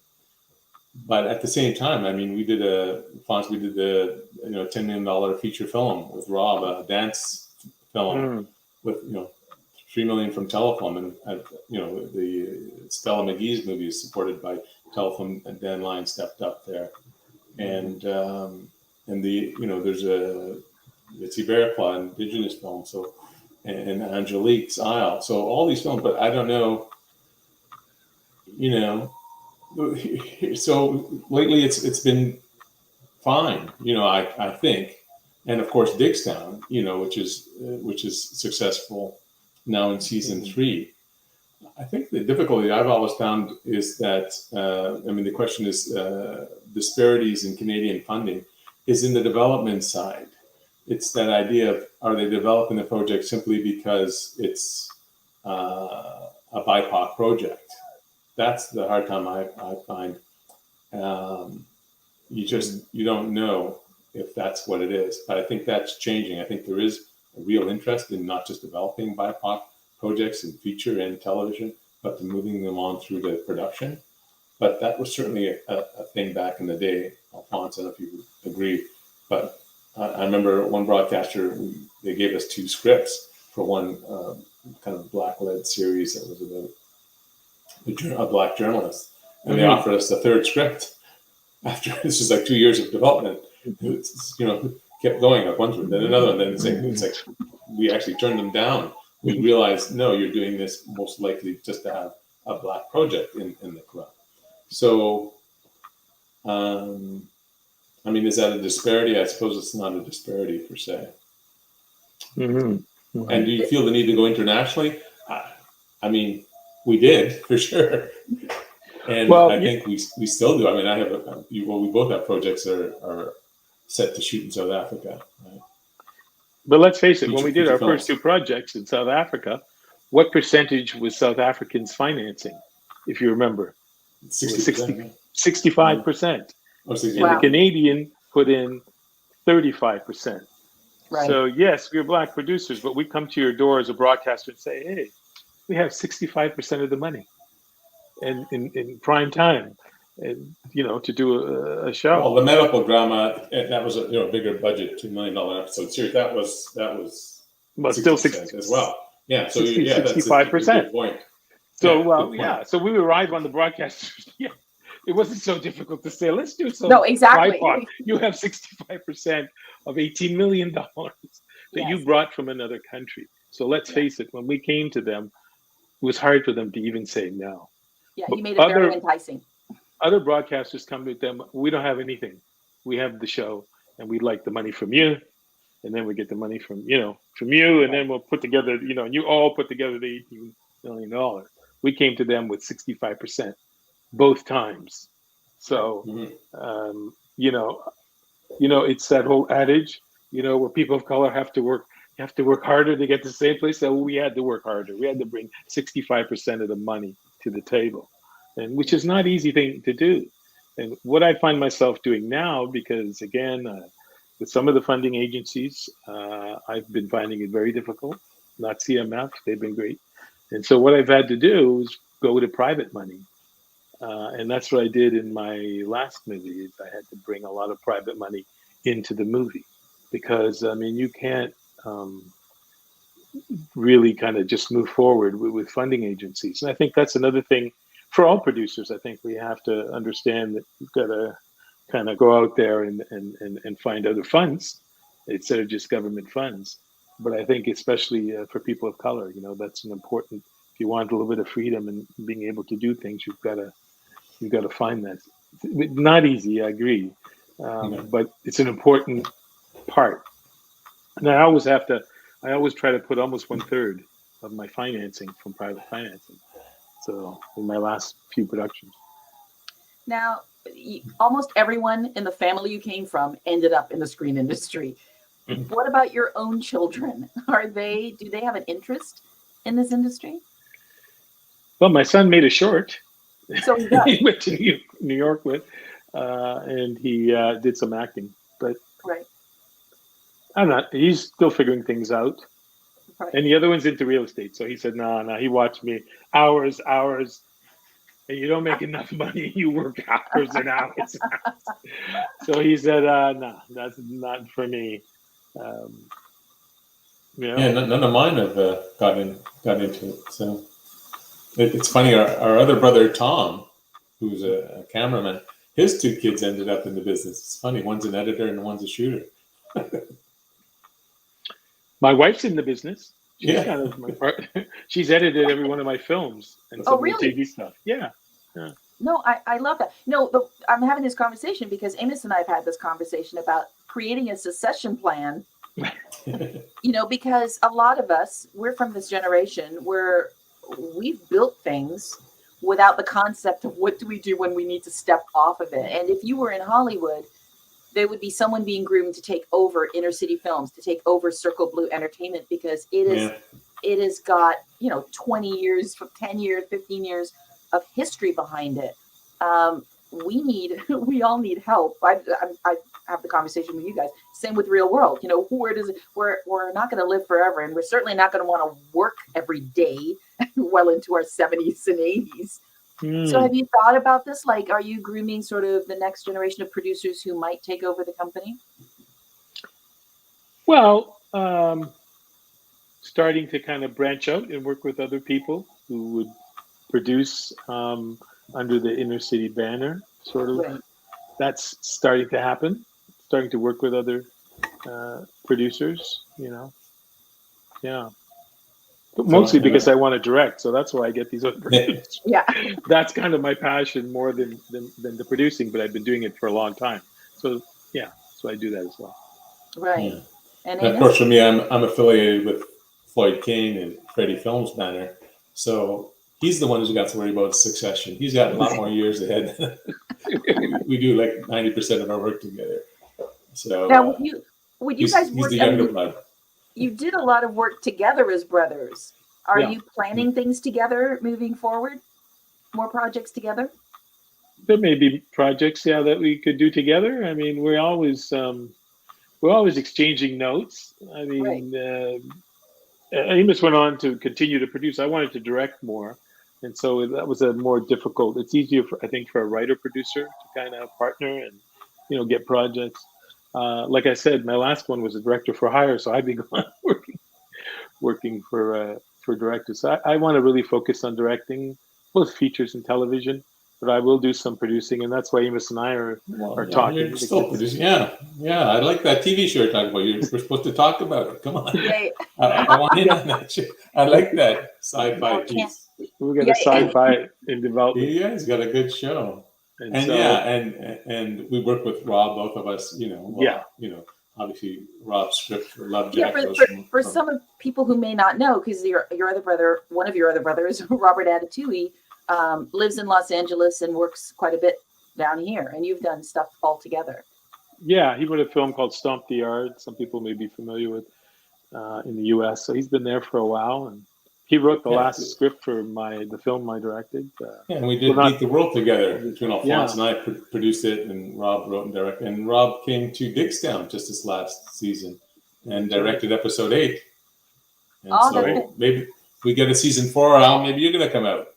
But at the same time, I mean, we did the $10 million feature film with Rob, a dance film with $3 million from Telefilm, and the Stella McGee's movie is supported by Telefilm, and Dan Lyons stepped up there, and there's it's Ibericua, indigenous film, so, and Angelique's Isle, so all these films, but I don't know, so lately it's been fine, I think, and of course Digstown, which is successful now in season 3. I think the difficulty I've always found is that, the question is disparities in Canadian funding is in the development side. It's that idea of, are they developing the project simply because it's a BIPOC project? That's the hard time I find. You don't know if that's what it is, but I think that's changing. I think there is a real interest in not just developing BIPOC projects in feature and television, but to moving them on through to production. But that was certainly a thing back in the day. Alfons, I don't know if you agree, but I remember one broadcaster, they gave us 2 scripts for one kind of black-led series that was about a black journalist, and they offered us the 3rd script after this was like 2 years of development. It's, kept going up one, then another, and then it's like we actually turned them down. We realized, no, you're doing this most likely just to have a black project in the club. So, is that a disparity? I suppose it's not a disparity per se. Mm-hmm. And do you feel the need to go internationally? We did for sure, and I think we still do. I have we both have projects that are set to shoot in South Africa. Right? But let's face it, when we did our first 2 projects in South Africa, what percentage was South Africans financing, if you remember? 65%. Oh, and the Canadian put in 35%. Right. So yes, we're black producers, but we come to your door as a broadcaster and say, hey, we have 65% of the money and in prime time, and to do a show. Well, the medical drama, that was a bigger budget, $2 million episode series. That was but still 60 as well. Yeah, so 65%. Good point. So so we relied on the broadcasters. Yeah, it wasn't so difficult to say, let's do some. No, exactly. BIPOC. You have 65% of $18 million that you brought from another country. So let's face it, when we came to them, it was hard for them to even say no. Yeah, you made it very enticing. Other broadcasters come to them, we don't have anything. We have the show, and we'd like the money from you, and then we get the money from you, and then we'll put together, and you all put together the $18 million. We came to them with 65% both times. So, it's that whole adage, where people of color have to work harder to get to the same place. So we had to work harder. We had to bring 65% of the money to the table, and which is not easy thing to do. And what I find myself doing now, because again, with some of the funding agencies, I've been finding it very difficult. Not CMF, they've been great. And so what I've had to do is go to private money. And that's what I did in my last movie. Is I had to bring a lot of private money into the movie, because you can't really kind of just move forward with funding agencies. And I think that's another thing for all producers. I think we have to understand that you've got to kind of go out there and find other funds instead of just government funds. But I think especially for people of color, that's an important. If you want a little bit of freedom and being able to do things, you've got to find that. Not easy, I agree, but it's an important part. And I always try to put almost 1/3 of my financing from private financing. So in my last few productions. Now, almost everyone in the family you came from ended up in the screen industry. What about your own children? Do they have an interest in this industry? Well, my son made a short. So he does. He went to New York with, and he did some acting. But right. I'm not. He's still figuring things out. Right. And the other one's into real estate. So he said, no. He watched me hours. And you don't make enough money. You work hours and hours. So he said, no, that's not for me. Yeah, none of mine have got into it. So it's funny. Our other brother Tom, who's a cameraman, his 2 kids ended up in the business. It's funny. One's an editor and one's a shooter. My wife's in the business. She's kind of my part. She's edited every one of my films and some of the TV stuff. Yeah. No, I love that. No, I'm having this conversation because Amos and I have had this conversation about creating a succession plan. Because a lot of us, we're from this generation where we've built things without the concept of what do we do when we need to step off of it. And if you were in Hollywood, there would be someone being groomed to take over Inner City Films, to take over Circle Blue Entertainment, because it has got, 20 years, 10 years, 15 years of history behind it. We all need help. I have the conversation with you guys. Same with Real World. We're not going to live forever, and we're certainly not going to want to work every day well into our 70s and 80s. So have you thought about this? Like, are you grooming sort of the next generation of producers who might take over the company? Well, starting to kind of branch out and work with other people who would produce under the Inner City banner, sort of. Right. That's starting to happen. Starting to work with other producers, Yeah. But mostly because I want to direct, so that's why I get these other producers. Yeah. That's kind of my passion more than the producing, but I've been doing it for a long time. So yeah, so I do that as well. Right. Yeah. And of course, for me, I'm affiliated with Floyd Kane and Freddie Films banner, so he's the one who's got to worry about succession. He's got a lot more years ahead. We do like 90% of our work together. So now, would you guys work? He's the younger blood. You did a lot of work together as brothers. Are you planning things together moving forward? More projects together? There may be projects, that we could do together. I mean, we're always exchanging notes. I mean, Amos went on to continue to produce. I wanted to direct more, and so that was a more difficult. It's easier, I think, for a writer-producer to kind of partner and get projects. Like I said, my last one was a director for hire, so I've been working for directors. So I want to really focus on directing both features and television, but I will do some producing, and that's why Amos and I are talking. You're still producing, yeah. I like that TV show you're talking about. We're supposed to talk about it. Come on, I want in on that shit. I like that sci-fi piece. We got a sci-fi in development. You guys got a good show. And we work with Rob, both of us, obviously Rob's script for Love Jack. For some of people who may not know, because your other brother, one of your other brothers, Robert Adetuyi, lives in Los Angeles and works quite a bit down here, and you've done stuff all together. Yeah, he wrote a film called Stomp the Yard. Some people may be familiar with in the U.S. So he's been there for a while, and he wrote the last script for the film I directed. And we did Beat the World together. Between Alfons and I produced it, and Rob wrote and directed. And Rob came to Dickstown just this last season and directed episode 8. And so maybe we get a season 4 out. Maybe you're going to come out.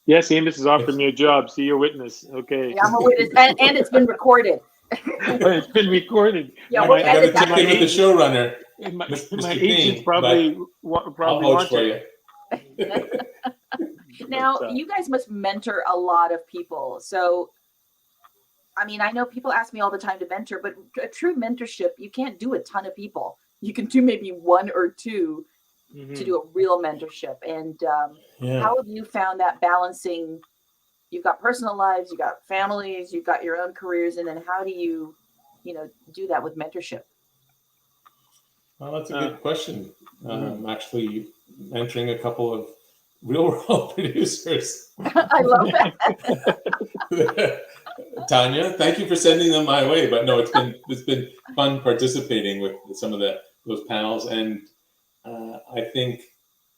Yes, Amos has offered me a job. See, your witness. Okay. Yeah, I'm a witness, and it's been recorded. It's been recorded. Yeah, I got to check in with the showrunner. My agent's probably watch for you. Now, you guys must mentor a lot of people. So, I mean, I know people ask me all the time to mentor, but a true mentorship, you can't do a ton of people. You can do maybe 1 or 2 to do a real mentorship. And how have you found that balancing? You've got personal lives, you've got families, you've got your own careers, and then how do you do that with mentorship? Well, that's a good question. Actually mentoring a couple of real world producers. I love that. Tanya, thank you for sending them my way. But no, it's been fun participating with some of those panels, and I think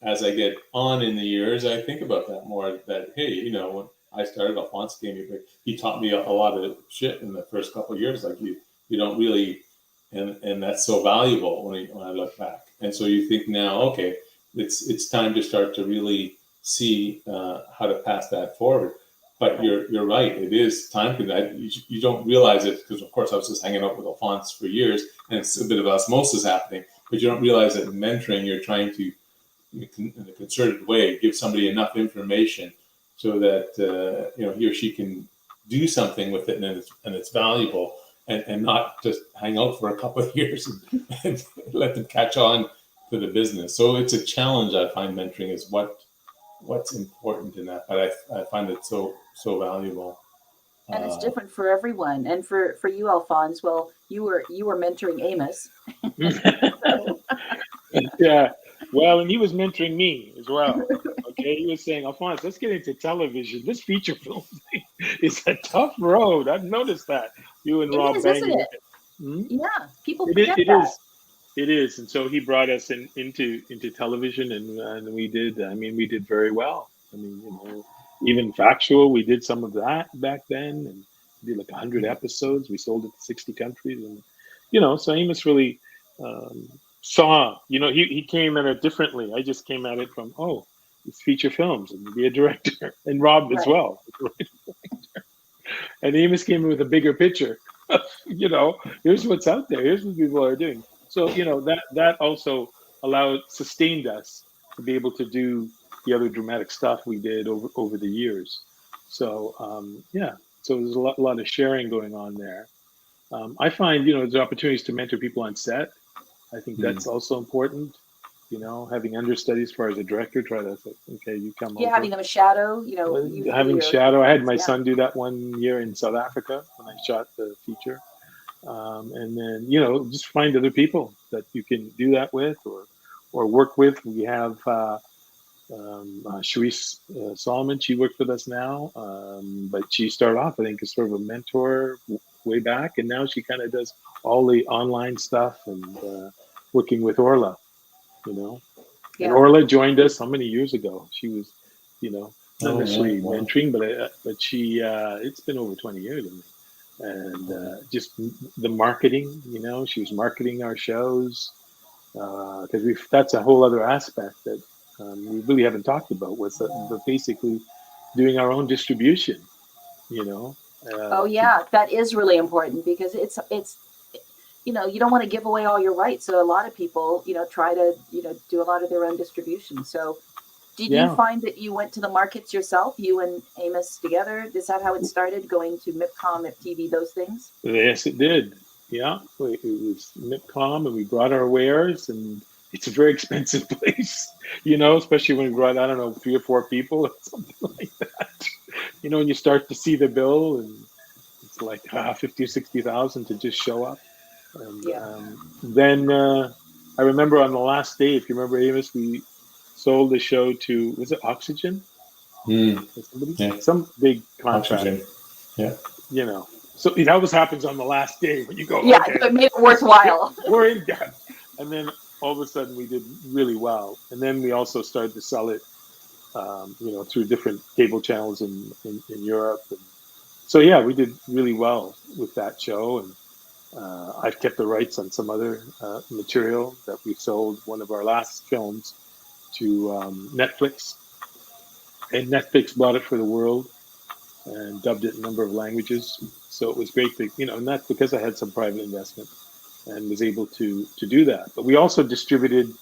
as I get on in the years, I think about that more. That hey, when I started, Alfons gave me, he taught me a lot of shit in the first couple of years. Like you don't really, and that's so valuable when I look back. And so you think now, okay, it's time to start to really see how to pass that forward. But you're right, it is time consuming. You don't realize it because, of course, I was just hanging out with Alfons for years, and it's a bit of osmosis happening. But you don't realize that in mentoring, you're trying to, in a concerted way, give somebody enough information so that he or she can do something with it, and it's valuable, and not just hang out for a couple of years and let them catch on to the business. So it's a challenge. I find mentoring is what's important in that, but I find it so valuable. And it's different for everyone. And for you, Alfons, well, you were mentoring Amos. Yeah. Well, and he was mentoring me as well. Okay, he was saying, Alfons, let's get into television. This feature film thing is a tough road. I've noticed that. You and It Rob is, isn't banging it? it. Hmm? Yeah, people It is. forget It that. is. It is. And so he brought us into television, and we did. I mean, we did very well. I mean, even factual, we did some of that back then, and we did like 100 episodes. We sold it to 60 countries, and so Amos really saw. He came at it differently. I just came at it from it's feature films and be a director, and Rob as Right. well. And Amos came in with a bigger picture. Here's what's out there. Here's what people are doing. So that also sustained us to be able to do the other dramatic stuff we did over the years. So so there's a lot of sharing going on there. I find there's opportunities to mentor people on set. I think that's also important. Having understudies as far as a director, try to say, okay, you come over. Having them a shadow, Having shadow. I had my son do that one year in South Africa when I shot the feature. And then, just find other people that you can do that with or work with. We have Sharice Solomon. She worked with us now, but she started off, I think, as sort of a mentor way back. And now she kind of does all the online stuff and working with Orla. And Orla joined us how many years ago? She was, not necessarily mentoring, but she it's been over 20 years. And just the marketing, she was marketing our shows because that's a whole other aspect that we really haven't talked about was basically doing our own distribution. That is really important because it's you don't want to give away all your rights. So a lot of people, try to, do a lot of their own distribution. So did you find that you went to the markets yourself, you and Amos together? Is that how it started, going to MIPCOM, MIPTV, those things? Yes, it did. Yeah, it was MIPCOM, and we brought our wares, and it's a very expensive place, especially when we brought, 3 or 4 people or something like that. When you start to see the bill, and it's like 50 or 60,000 to just show up. And then I remember on the last day, if you remember, Amos, we sold the show to, was it Oxygen? Some big contract. Oxygen. Yeah. So it always happens on the last day when you go, okay, it made it worthwhile. We're in debt. And then all of a sudden we did really well. And then we also started to sell it, through different cable channels in Europe. And so, we did really well with that show. And I've kept the rights on some other material that we sold one of our last films to Netflix. And Netflix bought it for the world and dubbed it in a number of languages. So it was great to, and that's because I had some private investment and was able to do that. But we also distributed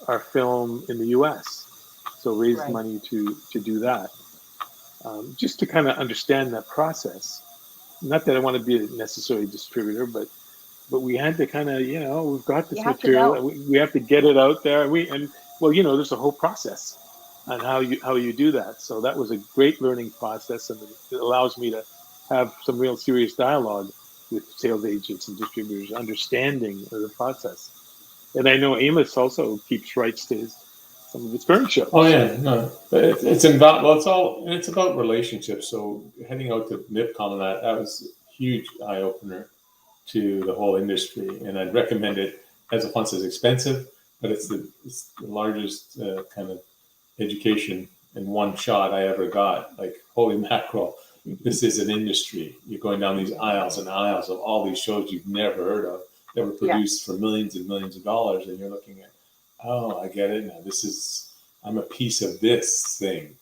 our film in the US. So raised money to do that. Just to kind of understand that process. Not that I want to be a necessary distributor, but we had to kind of, we've got this material. We have to get it out there. There's a whole process on how you do that. So that was a great learning process, and it allows me to have some real serious dialogue with sales agents and distributors, understanding the process. And I know Amos also keeps rights to some of his current shows. Oh yeah, no, it's about relationships. So heading out to MIPCOM and that was a huge eye opener to the whole industry, and I'd recommend it. As Alfons is expensive, but it's the largest kind of education in one shot I ever got. Like, holy mackerel, this is an industry. You're going down these aisles and aisles of all these shows you've never heard of that were produced for millions and millions of dollars, and you're looking at, oh, I get it now. I'm a piece of this thing.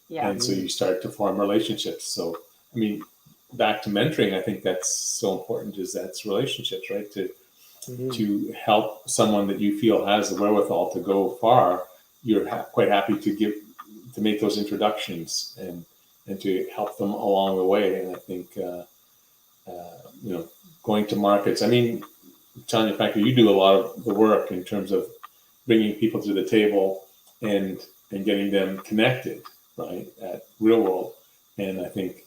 Yeah. And so you start to form relationships. So, I mean, back to mentoring, I think that's so important, that's relationships, right? To help someone that you feel has the wherewithal to go far, you're quite happy to make those introductions and to help them along the way. And I think, going to markets, I mean, Tanya, frankly, you do a lot of the work in terms of bringing people to the table and getting them connected, right, at real world. And I think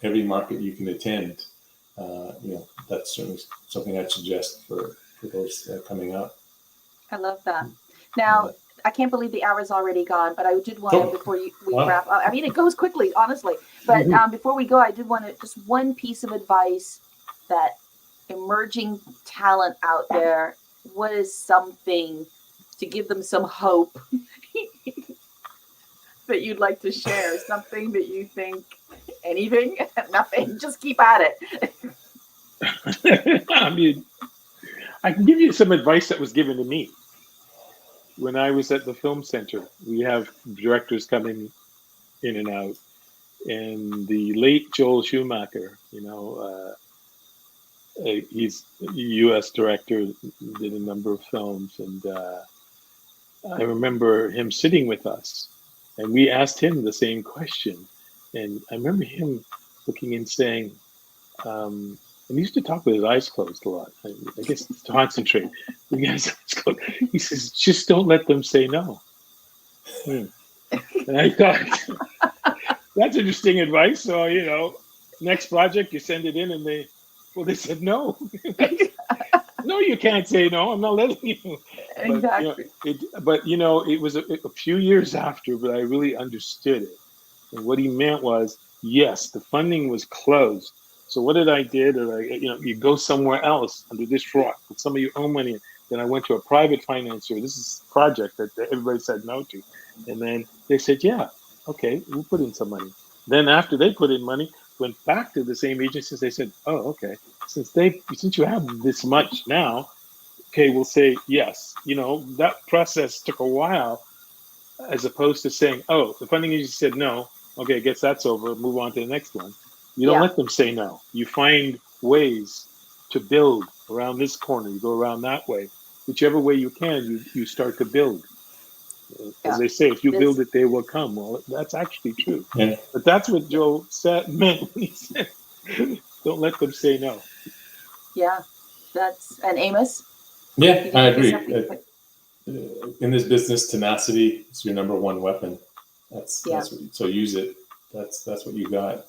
every market you can attend, that's certainly something I'd suggest for those coming up. I love that. Now, I can't believe the hour's already gone, but I did want to, before we wrap up, I mean, it goes quickly, honestly, but before we go, I did want to, just one piece of advice that emerging talent out there, what is something to give them some hope that you'd like to share? Something that you think, anything, nothing, just keep at it. I mean, I can give you some advice that was given to me when I was at the film center. We have directors coming in and out, and the late Joel Schumacher, he's a U.S. director, did a number of films, and I remember him sitting with us, and we asked him the same question, and I remember him looking and saying, and he used to talk with his eyes closed a lot. I guess to concentrate. He says, just don't let them say no. And I thought, that's interesting advice. So, next project, you send it in and they said no. No, you can't say no. I'm not letting you. Exactly. But it was a few years after, but I really understood it. And what he meant was, yes, the funding was closed. So what did I did? You go somewhere else under this rock, put some of your own money in. Then I went to a private financier. This is a project that everybody said no to. And then they said, yeah, okay, we'll put in some money. Then after they put in money, went back to the same agencies. They said, oh, okay, since you have this much now, okay, we'll say yes. That process took a while, as opposed to saying, oh, the funding agency said no. Okay, I guess that's over. Move on to the next one. You don't let them say no. You find ways to build around this corner. You go around that way. Whichever way you can, you start to build. As they say, if you build it, they will come. Well, that's actually true. Yeah. But that's what Joe meant when he said, don't let them say no. Yeah, and Amos? Yeah, I agree. In this business, tenacity is your number one weapon. So use it. That's what you got.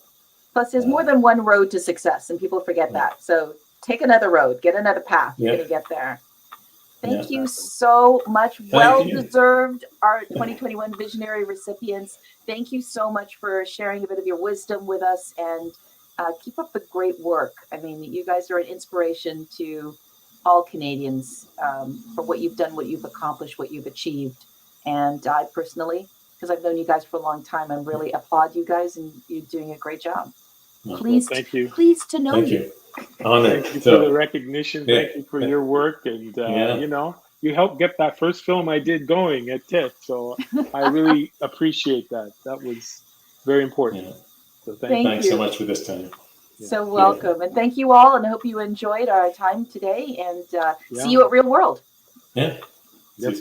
Plus, there's more than one road to success, and people forget that. So take another road, get another path. You're going to get there. Thank you so much. Well-deserved, our 2021 Visionary recipients. Thank you so much for sharing a bit of your wisdom with us, and keep up the great work. I mean, you guys are an inspiration to all Canadians for what you've done, what you've accomplished, what you've achieved. And I personally, because I've known you guys for a long time, I really applaud you guys, and you're doing a great job. Thank you. Pleased to know you. Honored. Thank you for the recognition. Thank you for your work. And, you helped get that first film I did going at TIFF. So I really appreciate that. That was very important. Yeah. So thanks so much for this time. So welcome. And thank you all. And I hope you enjoyed our time today. And see you at Real World. Yeah. Yep.